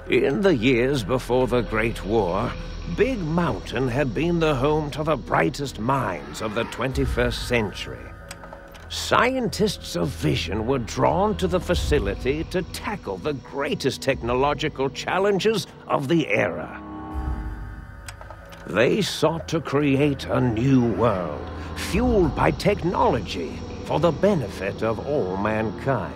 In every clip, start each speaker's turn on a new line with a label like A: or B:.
A: In the years before the Great War, Big Mountain had been the home to the brightest minds of the 21st century. Scientists of vision were drawn to the facility to tackle the greatest technological challenges of the era. They sought to create a new world, fueled by technology for the benefit of all mankind.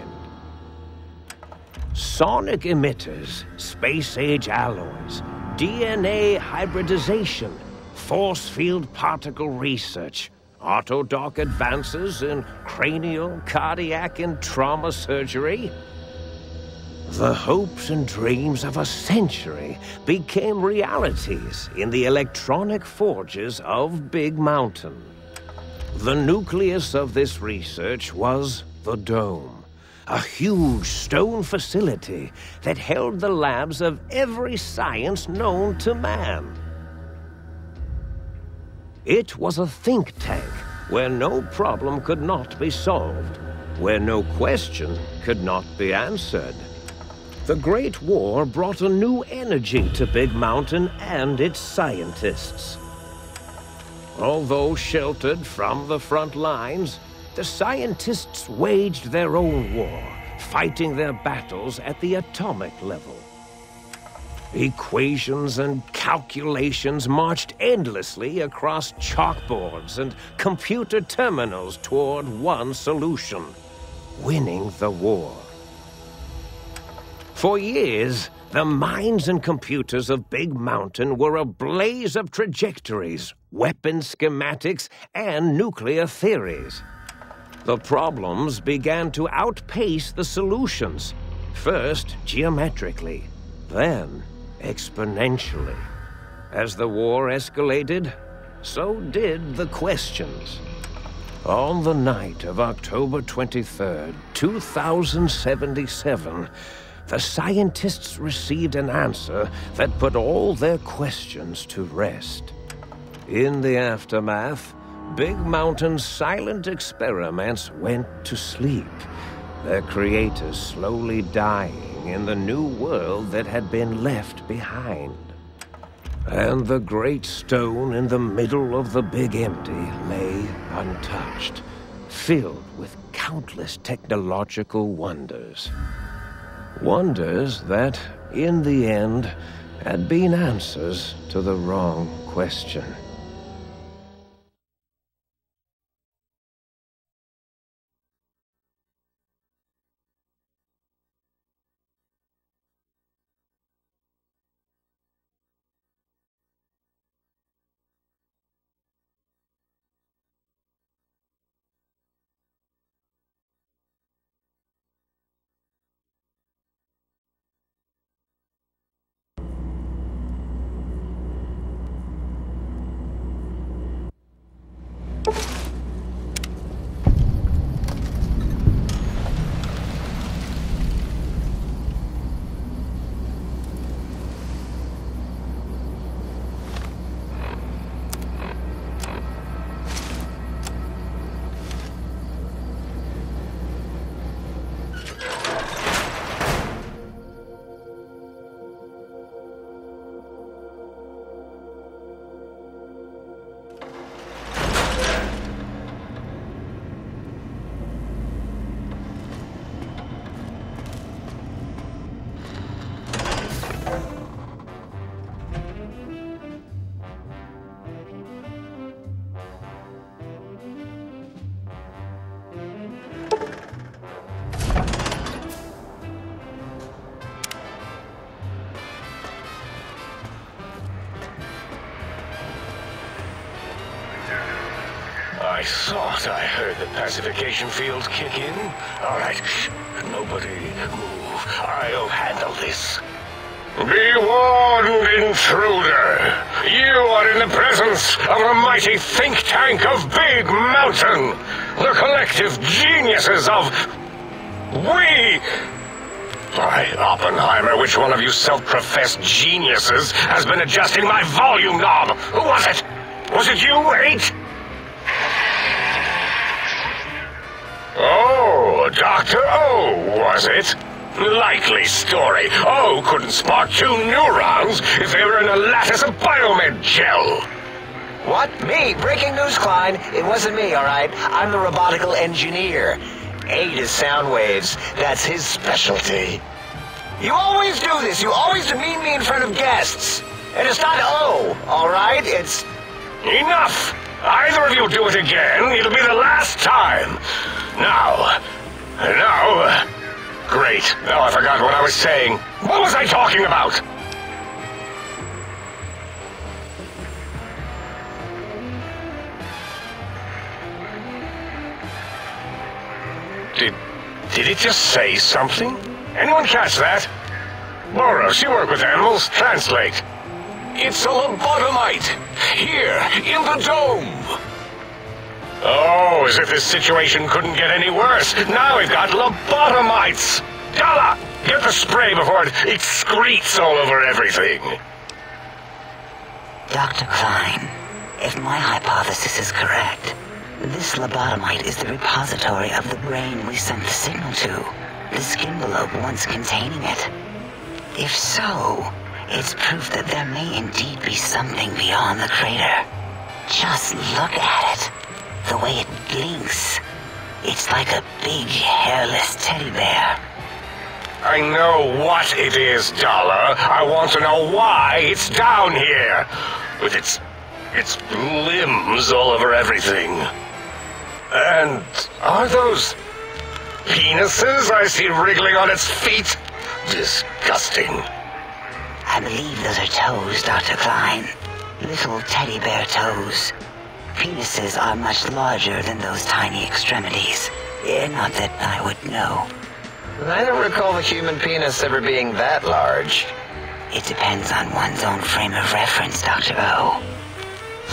A: Sonic emitters, space-age alloys, DNA hybridization, force field particle research, autodoc advances in cranial, cardiac, and trauma surgery. The hopes and dreams of a century became realities in the electronic forges of Big Mountain. The nucleus of this research was the Dome. A huge stone facility that held the labs of every science known to man. It was a think tank where no problem could not be solved, where no question could not be answered. The Great War brought a new energy to Big Mountain and its scientists. Although sheltered from the front lines, the scientists waged their own war, fighting their battles at the atomic level. Equations and calculations marched endlessly across chalkboards and computer terminals toward one solution: winning the war. For years, the minds and computers of Big Mountain were a blaze of trajectories, weapon schematics, and nuclear theories. The problems began to outpace the solutions, first geometrically, then exponentially. As the war escalated, so did the questions. On the night of October 23rd, 2077, the scientists received an answer that put all their questions to rest. In the aftermath, Big Mountain's silent experiments went to sleep, their creators slowly dying in the new world that had been left behind. And the great stone in the middle of the Big Empty lay untouched, filled with countless technological wonders. Wonders that, in the end, had been answers to the wrong question.
B: I thought I heard the pacification field kick in. All right, shh, nobody move. I'll handle this. Be warned, intruder. You are in the presence of the mighty think tank of Big Mountain. The collective geniuses of... We... By Oppenheimer, which one of you self-professed geniuses has been adjusting my volume knob? Who was it? Was it you, 8? Oh, Dr. O, was it? Likely story. Oh, couldn't spark 2 neurons if they were in a lattice of biomed gel.
C: What? Me? Breaking news, Klein. It wasn't me, all right? I'm the robotical engineer. Aid is sound waves. That's his specialty. You always do this. You always demean me in front of guests. And it's not all right? It's...
B: Enough! Either of you do it again, it'll be the last time. Now... Great. Now I forgot what I was saying. What was I talking about? Did it just say something? Anyone catch that? Boros, you work with animals. Translate. It's a lobotomite. Here, in the dome. Oh, as if this situation couldn't get any worse. Now we've got lobotomites. Dala, get the spray before it excretes all over everything.
D: Dr. Klein, if my hypothesis is correct, this lobotomite is the repository of the brain we sent the signal to, the skinvelope once containing it. If so, it's proof that there may indeed be something beyond the crater. Just look at it. The way it blinks. It's like a big, hairless teddy bear.
B: I know what it is, Dollar. I want to know why it's down here. With its limbs all over everything. And are those penises I see wriggling on its feet? Disgusting.
D: I believe those are toes, Dr. Klein. Little teddy bear toes. Penises are much larger than those tiny extremities. Not that I would know.
C: I don't recall the human penis ever being that large.
D: It depends on one's own frame of reference, Dr. O.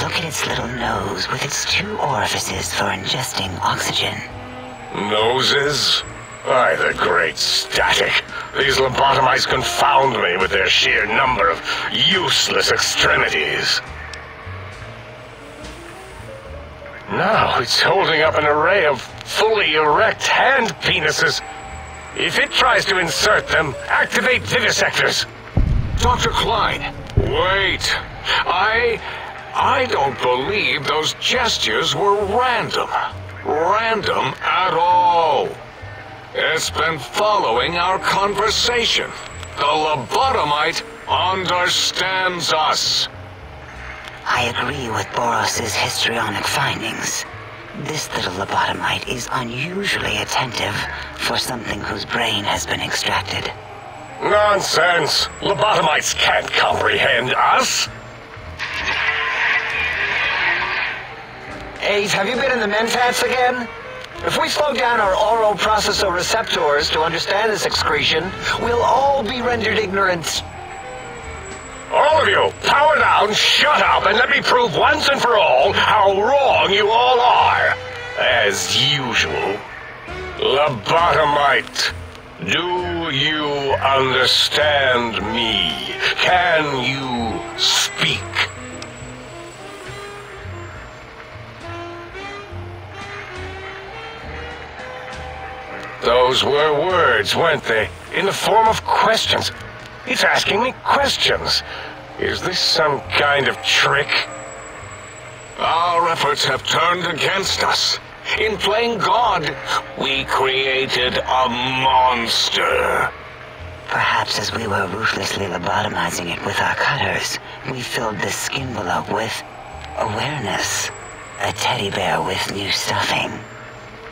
D: Look at its little nose with its 2 orifices for ingesting oxygen.
B: Noses? By the great static. These lobotomites confound me with their sheer number of useless extremities. Now it's holding up an array of fully erect hand penises. If it tries to insert them, activate vivisectors. Dr. Klein, wait. I don't believe those gestures were random. Random at all. It's been following our conversation. The lobotomite understands us.
D: I agree with Boros's histrionic findings. This little lobotomite is unusually attentive for something whose brain has been extracted.
B: Nonsense! Lobotomites can't comprehend us!
C: Ace, have you been in the mentats again? If we slow down our oral processoreceptors to understand this excretion, we'll all be rendered ignorant.
B: All of you, power down, shut up, and let me prove once and for all how wrong you all are. As usual. Lobotomite, do you understand me? Can you speak? Those were words, weren't they? In the form of questions. It's asking me questions. Is this some kind of trick? Our efforts have turned against us. In playing God, we created a monster.
D: Perhaps as we were ruthlessly lobotomizing it with our cutters, we filled this skinvelope with awareness. A teddy bear with new stuffing.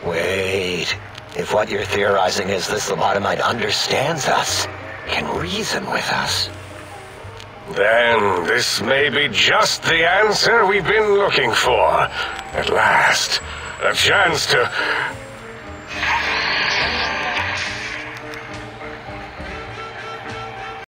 C: Wait. If what you're theorizing is this lobotomite understands us, can reason with us,
B: then this may be just the answer we've been looking for. At last, a chance to